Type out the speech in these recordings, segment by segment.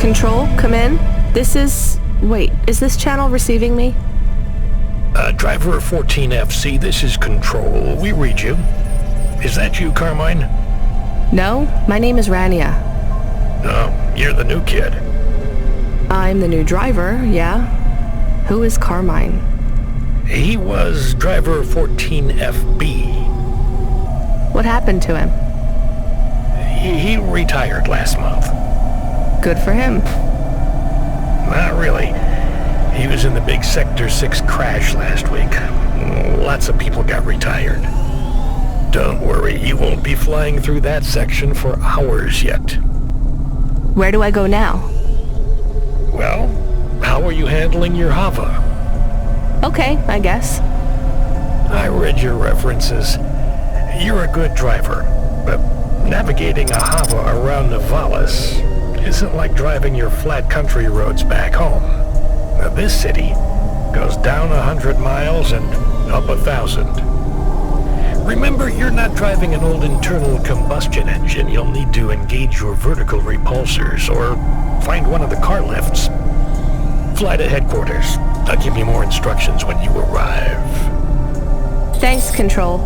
Control, come in. This is... Wait, is this channel receiving me? Driver 14FC, this is Control. We read you. Is that you, Carmine? No, my name is Rania. Oh, you're the new kid. I'm the new driver, yeah. Who is Carmine? He was driver 14FB. What happened to him? He retired last month. Good for him. Not really. He was in the big Sector 6 crash last week. Lots of people got retired. Don't worry, you won't be flying through that section for hours yet. Where do I go now? Well, how are you handling your Hava? Okay, I guess. I read your references. You're a good driver, but navigating a Hava around Nivalis isn't like driving your flat country roads back home. Now, this city goes down 100 miles and up 1,000. Remember, you're not driving an old internal combustion engine. You'll need to engage your vertical repulsors or find one of the car lifts. Fly to headquarters. I'll give you more instructions when you arrive. Thanks, Control.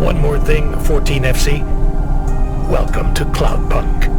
One more thing, 14FC. Welcome to CLOUDPUNK.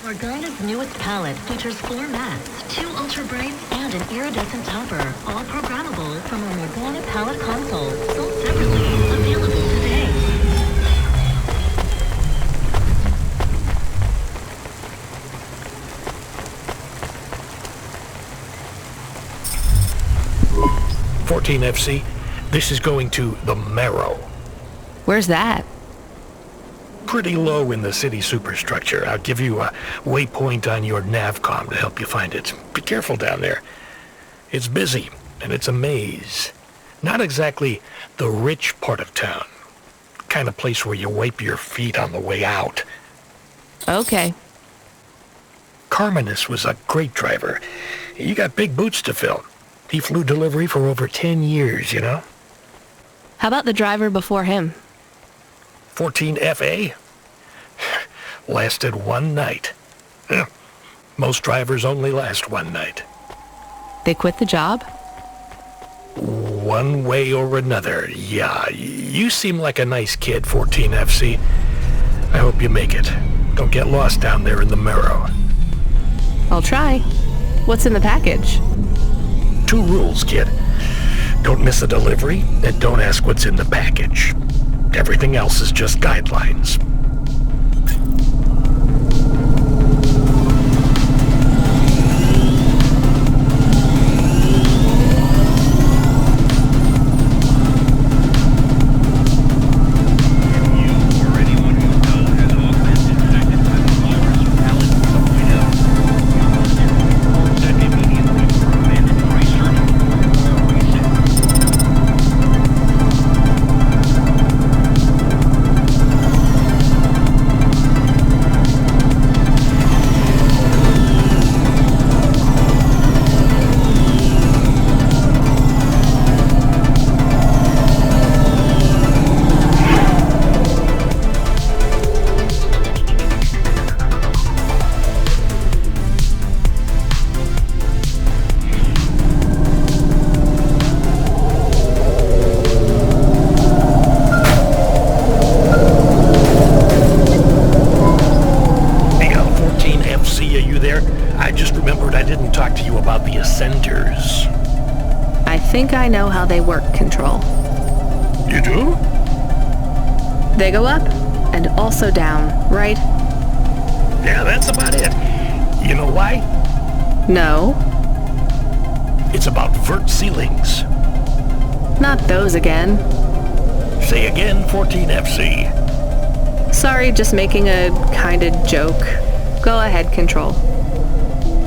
Organa's newest palette features 4 mats, 2 ULTRAWIDEs, and an iridescent topper, all programmable from our Organa palette console, sold separately, available today. FC, this is going to the Marrow. Where's that? Pretty low in the city superstructure. I'll give you a waypoint on your navcom to help you find it. Be careful down there. It's busy, and it's a maze. Not exactly the rich part of town. Kind of place where you wipe your feet on the way out. Okay. Carminus was a great driver. You got big boots to fill. He flew delivery for over 10 years, you know? How about the driver before him? 14FA? Lasted one night. Most drivers only last one night. They quit the job? One way or another, yeah. You seem like a nice kid, 14FC. I hope you make it. Don't get lost down there in the Marrow. I'll try. What's in the package? 2 rules, kid. Don't miss a delivery, and don't ask what's in the package. Everything else is just guidelines. how they work, Control. You do? They go up and also down, right? Yeah, that's about it. You know why? No. It's about vert ceilings. Not those again. Say again, 14FC. Sorry, just making a kinda joke. Go ahead, Control.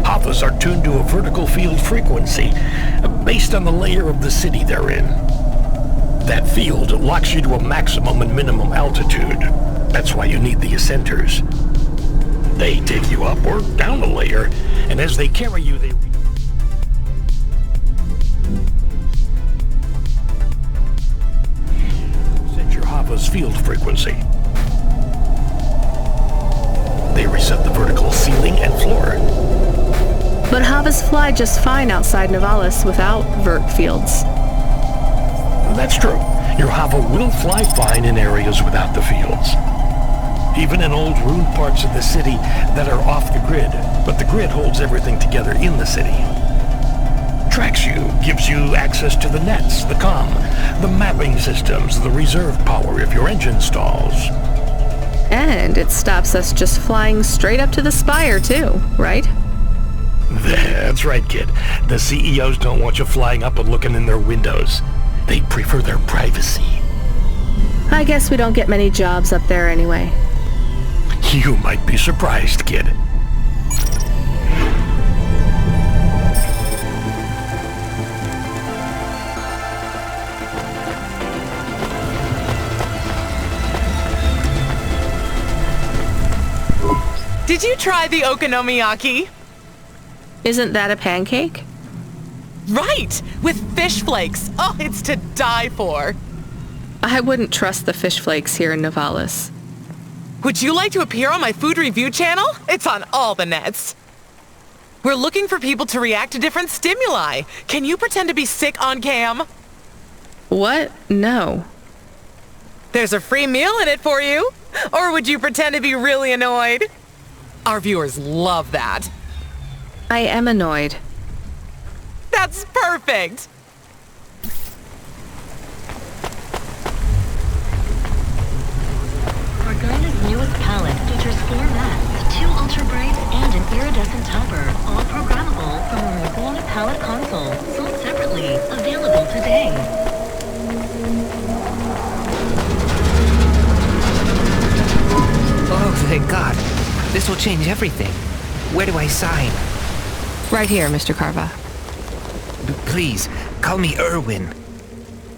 Havas are tuned to a vertical field frequency based on the layer of the city they're in. That field locks you to a maximum and minimum altitude. That's why you need the ascenters. They take you up or down a layer, and as they carry you, they set your Hava's field frequency. They reset the vertical ceiling and floor. But Havas fly just fine outside Novalis without vert fields. That's true. Your Hava will fly fine in areas without the fields. Even in old ruined parts of the city that are off the grid, but the grid holds everything together in the city. Tracks you, gives you access to the nets, the comm, the mapping systems, the reserve power if your engine stalls. And it stops us just flying straight up to the spire too, right? That's right, kid. The CEOs don't want you flying up and looking in their windows. They prefer their privacy. I guess we don't get many jobs up there anyway. You might be surprised, kid. Did you try the okonomiyaki? Isn't that a pancake? Right! With fish flakes. Oh, it's to die for. I wouldn't trust the fish flakes here in Novalis. Would you like to appear on my food review channel? It's on all the nets. We're looking for people to react to different stimuli. Can you pretend to be sick on cam? What? No. There's a free meal in it for you. Or would you pretend to be really annoyed? Our viewers love that. I am annoyed. That's perfect. Organa's newest palette features 4 mattes, 2 ultra brights, and an iridescent topper, all programmable from a Morgana palette console, sold separately, available today. Oh, thank God. This will change everything. Where do I sign? Right here, Mr. Carva. Please, call me Erwin.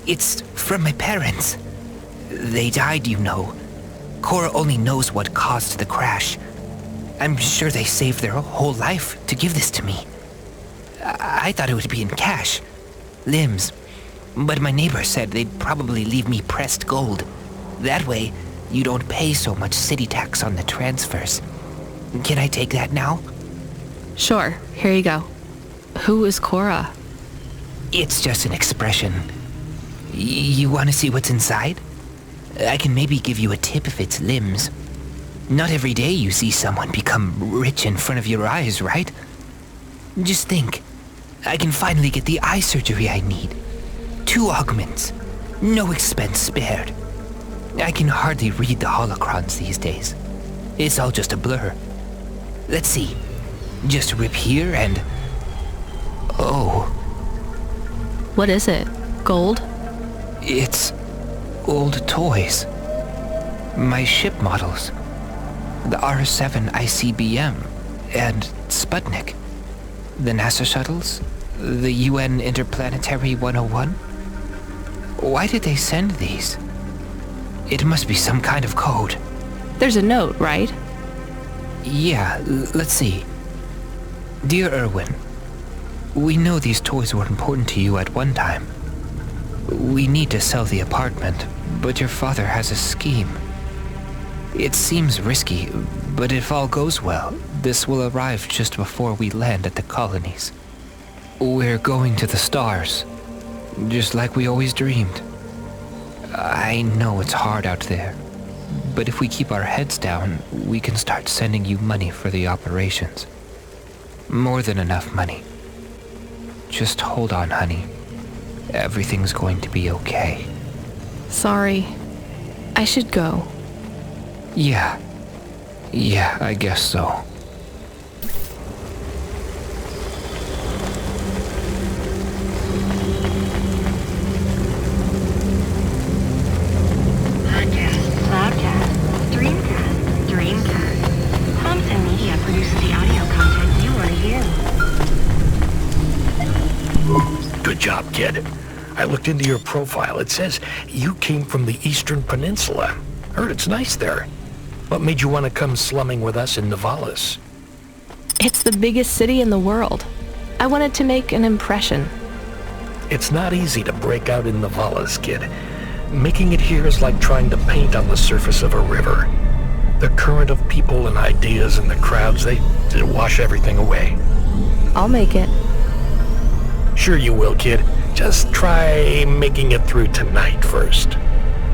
It's from my parents. They died, you know. Cora only knows what caused the crash. I'm sure they saved their whole life to give this to me. I thought it would be in cash. Limbs. But my neighbor said they'd probably leave me pressed gold. That way, you don't pay so much city tax on the transfers. Can I take that now? Sure, here you go. Who is Cora? It's just an expression. You want to see what's inside? I can maybe give you a tip if it's limbs. Not every day you see someone become rich in front of your eyes, right? Just think. I can finally get the eye surgery I need. 2 augments. No expense spared. I can hardly read the holocrons these days. It's all just a blur. Let's see. Just rip here and... Oh. What is it? Gold? It's... old toys. My ship models. The R7 ICBM and Sputnik. The NASA shuttles. The UN Interplanetary 101. Why did they send these? It must be some kind of code. There's a note, right? Yeah, let's see. Dear Erwin, we know these toys were important to you at one time. We need to sell the apartment, but your father has a scheme. It seems risky, but if all goes well, this will arrive just before we land at the colonies. We're going to the stars, just like we always dreamed. I know it's hard out there, but if we keep our heads down, we can start sending you money for the operations. More than enough money. Just hold on, honey. Everything's going to be okay. Sorry. I should go. Yeah, I guess so. Cloudcast, Dreamcast. Thompson Media produces the audio content you want to hear. Good job, kid. I looked into your profile. It says you came from the Eastern Peninsula. Heard it's nice there. What made you want to come slumming with us in Novalis? It's the biggest city in the world. I wanted to make an impression. It's not easy to break out in Novalis, kid. Making it here is like trying to paint on the surface of a river. The current of people and ideas and the crowds, they wash everything away. I'll make it. Sure you will, kid. Just try making it through tonight first.